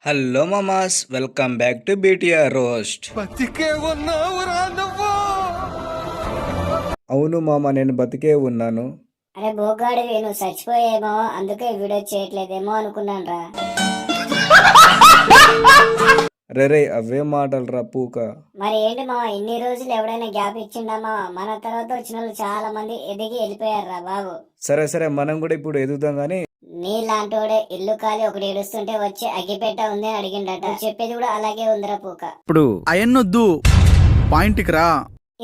Hello మామాస్, welcome back to BTR roast. అవును మామ, నేను బతికే ఉన్నాను. అరే బోగాడివి, నువ్వు చచ్చిపోయేమో అందుకే వీడియో చేయట్లేదేమో అనుకున్నాను రా. రే అవే మాటలు రా పూక. మరి ఏంటి మామ, ఇన్ని రోజులు ఎవడైనా గ్యాప్ ఇచ్చిండా మామ? మన తర్వాత వచ్చిన వాళ్ళు చాలా మంది ఎదిగి వెళ్ళిపోయారు రా బాబు. సరే మనం కూడా ఇప్పుడు ఎదుగుతాం గానీ. నీలాంటోడే ఇల్లు కాలి ఒకటి ఏడుస్తుంటే వచ్చి అగ్గిపేట ఉంది అని అడిగిండట. చెప్పేది కూడా అలాగే ఉందిరా పూక. ఇప్పుడు అయన్నొద్దు, పాయింట్కి రా.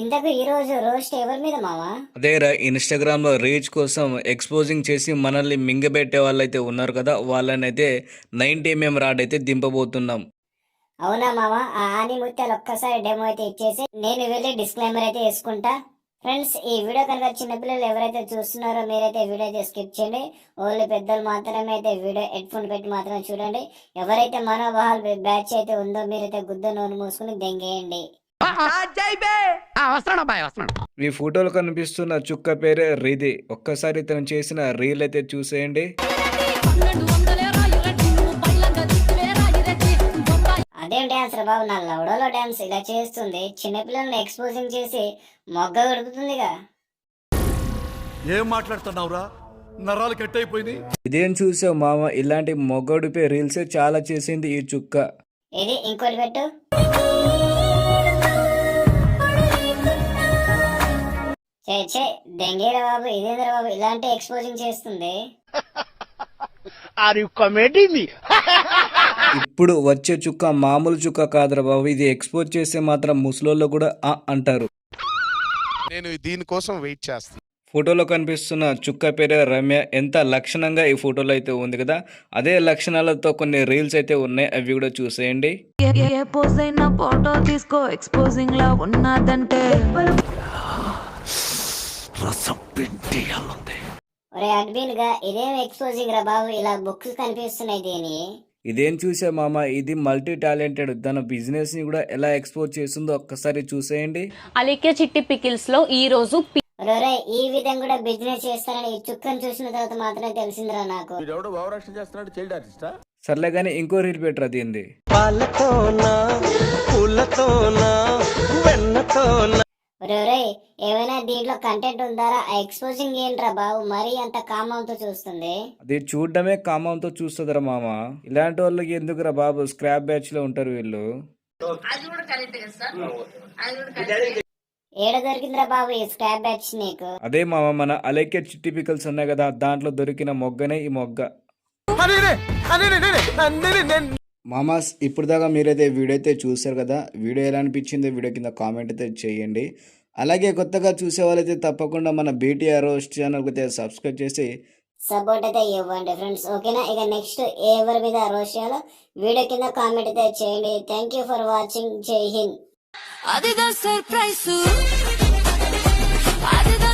ఇంతకు ఈ రోజు రోస్ట్ ఎవరి మీద మావా? అదేరా, ఇన్స్టాగ్రామ్ లో రీచ్ కోసం ఎక్స్పోజింగ్ చేసి మనల్ని మింగబెట్టే వాళ్ళైతే ఉన్నారు కదా, వాళ్ళనైతే 90mm రాడ్ అయితే దింపబోతున్నాం. అవునా మామ, ఆ ఆని ముత్యాలు ఒక్కసారి డెమో అయితే ఇచ్చేసి నేను వెళ్ళి డిస్క్లైమర్ అయితే వేసుకుంటా. ఫ్రెండ్స్, ఈ వీడియో కనుక చిన్నపిల్లలు ఎవరైతే చూస్తున్నారో మీరైతే వీడియో అయితే స్కిప్ చేయండి. ఓన్లీ పెద్దలు మాత్రమే అయితే వీడియో హెడ్ ఫోన్ పెట్టి మాత్రం చూడండి. ఎవరైతే మనోబహాల్ బ్యాచ్ అయితే ఉందో మీరైతే గుద్ద నోరు మూసుకుని దెంగేయండి. ఈ ఫోటోలో కనిపిస్తున్న చుక్క పేరే రిది. ఒక్కసారి తను చేసిన రీల్ అయితే చూసేయండి. అదేం డాన్స్ రా బాబు, నా లవడోలో డాన్స్ ఇలా చేస్తుంది. చిన్నపిల్లల్ని ఎక్స్పోజింగ్ చేసి మొగ్గ గడుపుతుందిగా. ఏం మాట్లాడుతున్నావురా, నరాలు కట్ అయిపోయింది. ఇదేం చూసావు మామ, ఇలాంటి మొగ్గడిపే రీల్సే చాలా చేసింది ఈ చుక్క. ఇది ఇంకోటి పెట్టు. చే దెంగేరా బాబు, ఇదేంద్రా బాబు ఇలాంటి ఎక్స్పోజింగ్ చేస్తుంది. ఇప్పుడు వచ్చే చుక్క మామూలు చుక్క కాదురా బాబు, ఇది ఎక్స్పోజ్ చేస్తే మాత్రం ముసలోళ్ళు కూడా అంటారు. నేను దీనికోసం వెయిట్ చేస్తాను. ఫోటోలో కనిపిస్తున్న చుక్క పేరు రమ్య. ఎంత లక్షణంగా ఈ ఫోటోలో అయితే ఉంది కదా, అదే లక్షణాలతో కొన్ని రీల్స్ అయితే ఉన్నాయి, అవి కూడా చూసేయండి. ఏ పోజ్ అయినా ఫోటో తీసుకో, ఎక్స్పోజింగ్ లా ఉన్నదంటే ఒరే అడ్మిన్ గా ఇదేం ఎక్స్పోజింగ్ రా బాబు, ఇలా బుక్స్ కనిపిస్తున్నాయి దీని. ఇదేం చూసే మామ, ఇది మల్టీ టాలెంటెడ్. తన బిజినెస్ ని కూడా ఎలా ఎక్స్పోజ్ చేస్తుందో ఒక్కసారి చూసేయండి. అలేఖ్య చిట్టి పికిల్స్ లో ఈ రోజు ఒరే ఈ విధంగా కూడా బిజినెస్ చేస్తారని ఈ చుక్కను చూసిన తర్వాత మాత్రమే తెలిసిందిరా నాకు. సర్లే గానీ ఇంకో రీల్ పెట్టరా దీనిది. ఒరే ఏమైనా దీంట్లో కంటెంట్ ఉందారా? ఆ ఎక్స్పోజింగ్ ఏంట్రా బాబు, మరీ అంత కామంతో చూస్తుంది. అది చూడడమే కామంతో చూస్తుందిరా మామ. ఇలాంటి వాళ్ళకి ఎందుకురా బాబు, స్క్రాప్ బ్యాచ్ లో ఉంటారు వీళ్ళు. ఏడ దొరికిందిరా బాబు ఈ స్క్రాప్ బ్యాచ్ నీకు? అదే మామ, మన అలేఖ్య చిట్టి పికల్స్ ఉన్నాయి కదా, దాంట్లో దొరికిన మొగ్గనే ఈ మొగ్గ. మామాస్, ఇప్పుడు దాకా మీరైతే వీడియో అయితే చూసారు కదా. వీడియో ఎలా అనిపించిందో వీడియో కింద కామెంట్ అయితే చేయండి. అలాగే కొత్తగా చూసే వాళ్ళైతే తప్పకుండా మన బీటీఆర్ రోస్ట్ ఛానల్కి అయితే సబ్స్క్రైబ్ చేసి సపోర్ట్ అయితే ఇవ్వండి ఫ్రెండ్స్, ఓకేనా? ఇక నెక్స్ట్ ఎవరి మీద రోస్ట్ చేయాలో వీడియో కింద కామెంట్ అయితే చేయండి. Thank you for watching. జై హింద్. అదిదా సర్ప్రైజ్, అదిదా